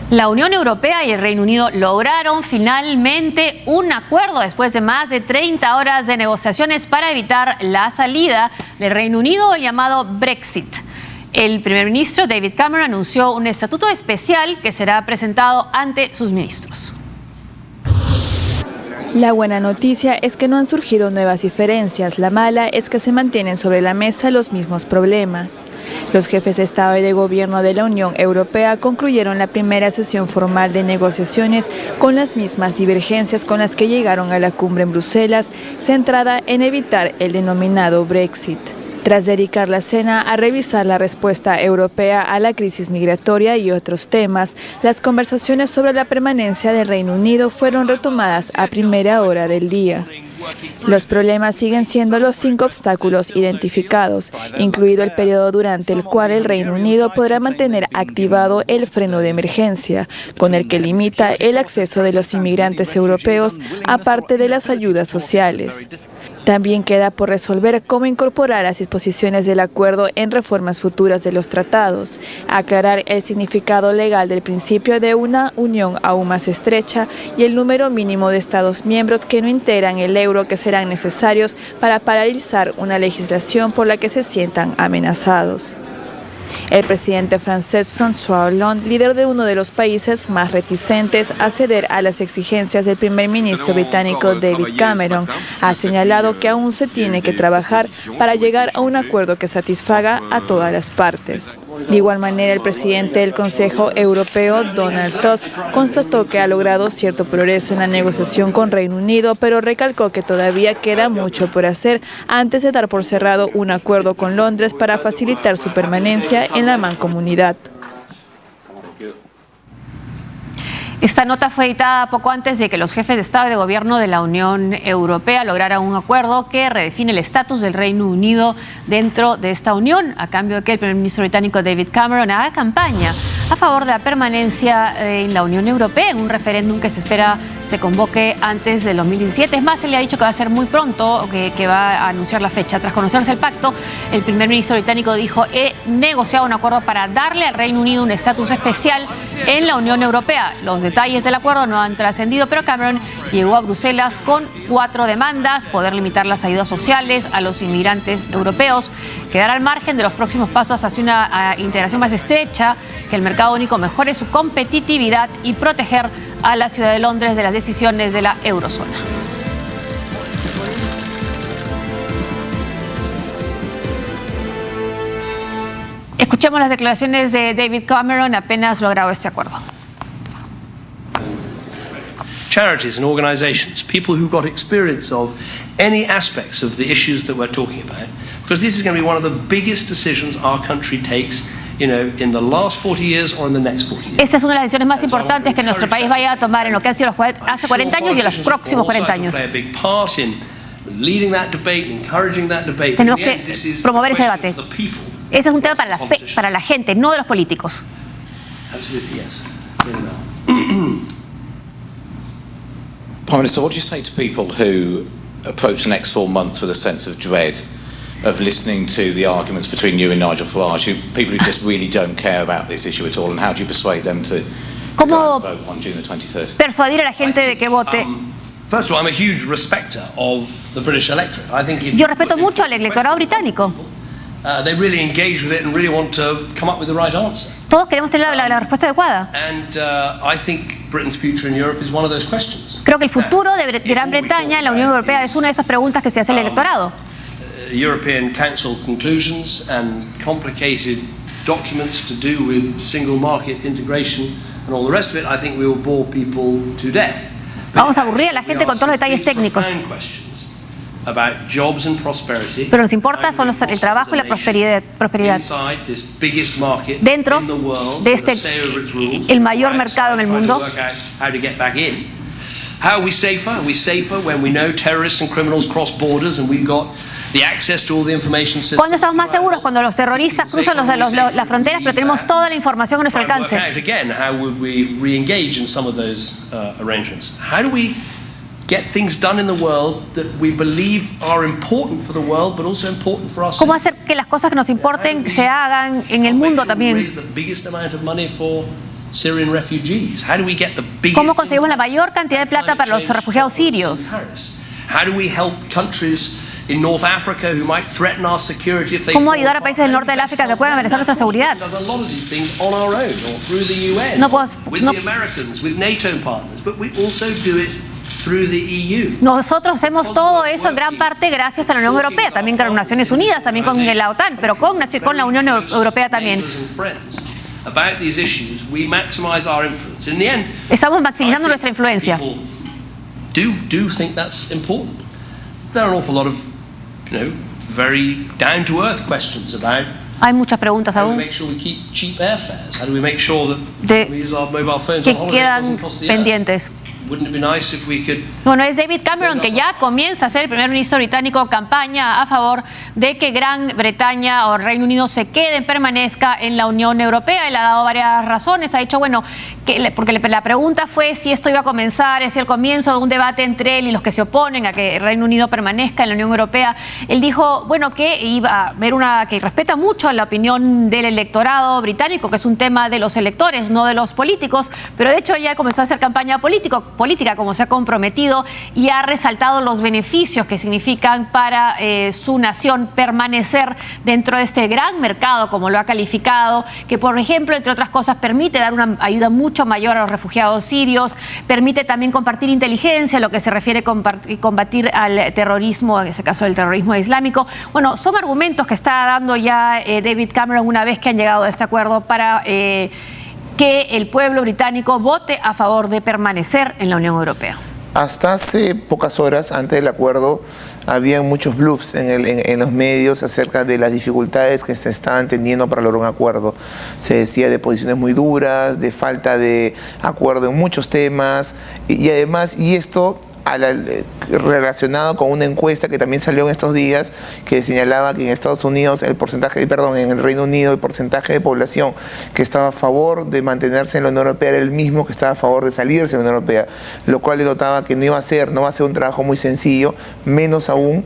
La Unión Europea y el Reino Unido lograron finalmente un acuerdo después de más de 30 horas de negociaciones para evitar la salida del Reino Unido, el llamado Brexit. El primer ministro David Cameron anunció un estatuto especial que será presentado ante sus ministros. La buena noticia es que no han surgido nuevas diferencias, la mala es que se mantienen sobre la mesa los mismos problemas. Los jefes de Estado y de Gobierno de la Unión Europea concluyeron la primera sesión formal de negociaciones con las mismas divergencias con las que llegaron a la cumbre en Bruselas, centrada en evitar el denominado Brexit. Tras dedicar la cena a revisar la respuesta europea a la crisis migratoria y otros temas, las conversaciones sobre la permanencia del Reino Unido fueron retomadas a primera hora del día. Los problemas siguen siendo los 5 obstáculos identificados, incluido el periodo durante el cual el Reino Unido podrá mantener activado el freno de emergencia, con el que limita el acceso de los inmigrantes europeos a parte de las ayudas sociales. También queda por resolver cómo incorporar las disposiciones del acuerdo en reformas futuras de los tratados, aclarar el significado legal del principio de una unión aún más estrecha y el número mínimo de Estados miembros que no integran el euro que serán necesarios para paralizar una legislación por la que se sientan amenazados. El presidente francés François Hollande, líder de uno de los países más reticentes a ceder a las exigencias del primer ministro británico David Cameron, ha señalado que aún se tiene que trabajar para llegar a un acuerdo que satisfaga a todas las partes. De igual manera, el presidente del Consejo Europeo, Donald Tusk, constató que ha logrado cierto progreso en la negociación con Reino Unido, pero recalcó que todavía queda mucho por hacer antes de dar por cerrado un acuerdo con Londres para facilitar su permanencia en la mancomunidad. Esta nota fue editada poco antes de que los jefes de Estado y de Gobierno de la Unión Europea lograran un acuerdo que redefine el estatus del Reino Unido dentro de esta unión, a cambio de que el primer ministro británico David Cameron haga campaña a favor de la permanencia en la Unión Europea en un referéndum que se espera se convoque antes del 2017. Es más, se le ha dicho que va a ser muy pronto, que va a anunciar la fecha. Tras conocerse el pacto, el primer ministro británico dijo: he negociado un acuerdo para darle al Reino Unido un estatus especial en la Unión Europea. Los detalles del acuerdo no han trascendido, pero Cameron llegó a Bruselas con 4 demandas: poder limitar las ayudas sociales a los inmigrantes europeos, quedar al margen de los próximos pasos hacia una integración más estrecha, que el mercado único mejore su competitividad y proteger a la ciudad de Londres de las decisiones de la eurozona. Escuchemos las declaraciones de David Cameron apenas logrado este acuerdo. Charities and organizations, people who've got experience of any aspects of the issues that we're talking about, because this is going to be one of the biggest decisions our country takes, in the last 40 years or in the next 40 years. Esta es una de las decisiones más importantes que nuestro país vaya a tomar en lo que han sido hace 40 años y en los próximos 40 años. Tenemos que promover ese debate. Ese es un tema para la gente, no de los políticos. Prime Minister, what do you say to people who approach the next 4 months with a sense of dread of listening to the arguments between you and Nigel Farage, people who just really don't care about this issue at all, and how do you persuade them to go and vote on June the 23rd? Persuadir a la gente de que vote. First of all, I'm a huge respecter of the British electorate. I think if Yo respeto mucho al electorado británico. They really engage with it and really want to come up with the right answer. Todos queremos tener la respuesta adecuada. And I think Britain's future in Europe is one of those questions. Creo que el futuro de Gran Bretaña en la Unión Europea es una de esas preguntas que se hace el electorado. European Council conclusions and complicated documents to do with single market integration and all the rest of it, I think we will bore people to death. Vamos a aburrir a la gente con todos los detalles técnicos. About jobs and prosperity. Pero nos importa son el trabajo y la prosperidad. Dentro de este, el mayor mercado en el mundo. How are we safer? Are we safer when we know terrorists and criminals cross borders and we've got the access to all the information systems? ¿Cuándo estamos más seguros? Cuando los terroristas cruzan las fronteras, pero tenemos toda la información a nuestro alcance. Again, how would we re-engage in some of those arrangements? How do we get things done in the world that we believe are important for the world, but also important for us? ¿Cómo hacer que las cosas que nos importen se hagan en el mundo también? Syrian refugees? How do we get the biggest ¿Cómo conseguimos la mayor cantidad de plata para los refugiados sirios? How do we help countries in North Africa who might threaten our security if they ¿Cómo ayudar a países del norte del África que puedan amenazar nuestra seguridad? Does a lot of these things on our own or through the UN, with the Americans, with NATO partners, but we also do it through the EU. Nosotros hacemos todo eso en gran parte gracias a la Unión Europea, también con las Naciones Unidas, también con la OTAN, pero con la Unión Europea también. About these issues, we maximize our influence. In the end, estamos maximizando nuestra influencia. Do think that's important. There are an awful lot of, very down-to-earth questions about. Hay muchas preguntas aún que quedan pendientes. Bueno, es David Cameron que ya comienza a ser el primer ministro británico campaña a favor de que Gran Bretaña o Reino Unido se permanezca en la Unión Europea. Él ha dado varias razones. Ha dicho, porque la pregunta fue si esto iba a comenzar, es el comienzo de un debate entre él y los que se oponen a que el Reino Unido permanezca en la Unión Europea. Él dijo, que iba a haber que respeta mucho la opinión del electorado británico, que es un tema de los electores, no de los políticos, pero de hecho ya comenzó a hacer campaña política como se ha comprometido y ha resaltado los beneficios que significan para su nación permanecer dentro de este gran mercado, como lo ha calificado, que por ejemplo, entre otras cosas, permite dar una ayuda mucho mayor a los refugiados sirios, permite también compartir inteligencia, lo que se refiere a combatir al terrorismo, en ese caso el terrorismo islámico. Bueno, son argumentos que está dando ya David Cameron una vez que han llegado a este acuerdo para que el pueblo británico vote a favor de permanecer en la Unión Europea. Hasta hace pocas horas, antes del acuerdo, había muchos bluffs en los medios acerca de las dificultades que se estaban teniendo para lograr un acuerdo. Se decía de posiciones muy duras, de falta de acuerdo en muchos temas, y además, esto relacionado con una encuesta que también salió en estos días que señalaba que en Estados Unidos en el Reino Unido el porcentaje de población que estaba a favor de mantenerse en la Unión Europea era el mismo que estaba a favor de salirse de la Unión Europea, lo cual le notaba que no va a ser un trabajo muy sencillo, menos aún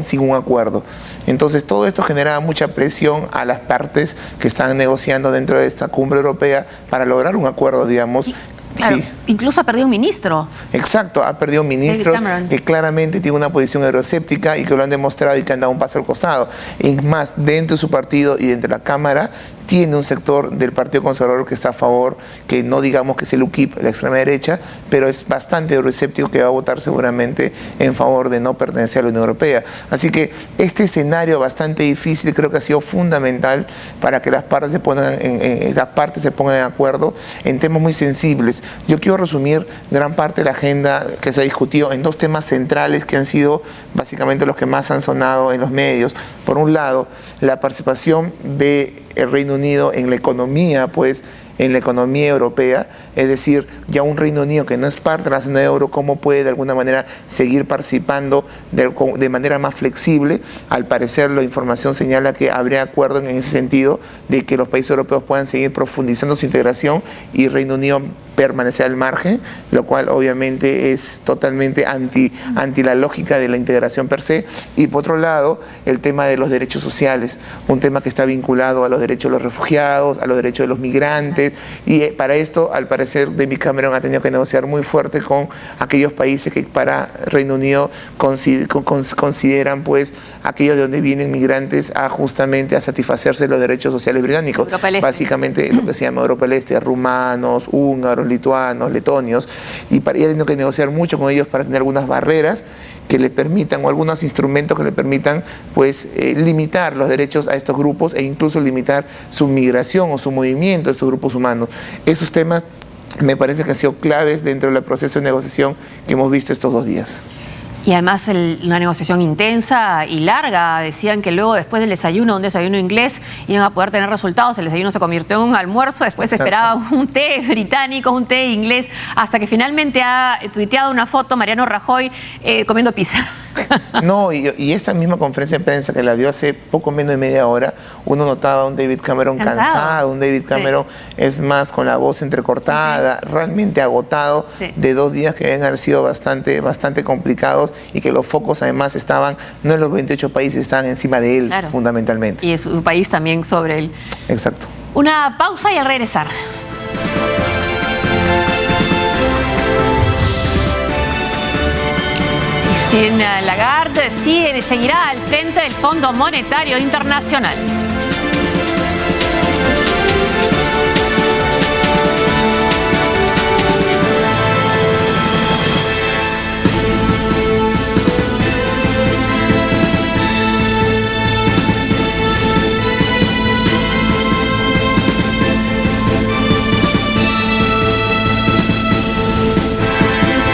sin un acuerdo. Entonces todo esto generaba mucha presión a las partes que están negociando dentro de esta cumbre europea para lograr un acuerdo, digamos. Claro, sí. Incluso ha perdido un ministro. Exacto, ha perdido ministros que claramente tienen una posición euroescéptica y que lo han demostrado y que han dado un paso al costado. Y más, dentro de su partido y dentro de la Cámara, tiene un sector del Partido Conservador que está a favor, que no digamos que es el UKIP, la extrema derecha, pero es bastante euroescéptico, que va a votar seguramente en favor de no pertenecer a la Unión Europea. Así que este escenario bastante difícil creo que ha sido fundamental para que las partes se pongan en acuerdo en temas muy sensibles. Yo quiero resumir gran parte de la agenda que se ha discutido en dos temas centrales que han sido básicamente los que más han sonado en los medios. Por un lado, la participación del Reino Unido en la economía, en la economía europea, es decir, ya un Reino Unido que no es parte de la zona de euro, ¿cómo puede de alguna manera seguir participando de manera más flexible? Al parecer la información señala que habría acuerdo en ese sentido de que los países europeos puedan seguir profundizando su integración y Reino Unido permanecer al margen, lo cual obviamente es totalmente anti la lógica de la integración per se. Y por otro lado, el tema de los derechos sociales, un tema que está vinculado a los derechos de los refugiados, a los derechos de los migrantes, y para esto, al parecer, David Cameron ha tenido que negociar muy fuerte con aquellos países que para Reino Unido consideran aquellos de donde vienen migrantes justamente a satisfacerse los derechos sociales británicos. Básicamente lo que se llama Europa del Este, rumanos, húngaros, lituanos, letonios, y ha tenido que negociar mucho con ellos para tener algunas barreras que le permitan, o algunos instrumentos que le permitan limitar los derechos a estos grupos e incluso limitar su migración o su movimiento de estos grupos humanos. Esos temas me parece que han sido claves dentro del proceso de negociación que hemos visto estos 2 días. Y además una negociación intensa y larga. Decían que luego, después del desayuno, un desayuno inglés, iban a poder tener resultados. El desayuno se convirtió en un almuerzo, después se esperaba un té británico, un té inglés, hasta que finalmente ha tuiteado una foto Mariano Rajoy comiendo pizza. No, y esta misma conferencia de prensa que la dio hace poco menos de media hora, uno notaba a un David Cameron cansado, un David Cameron es más con la voz entrecortada, realmente agotado de 2 días que deben haber sido bastante complicados, y que los focos además estaban, no en los 28 países, estaban encima de él, fundamentalmente. Y su país también sobre él. Exacto. Una pausa y al regresar. Christine Lagarde seguirá al frente del Fondo Monetario Internacional.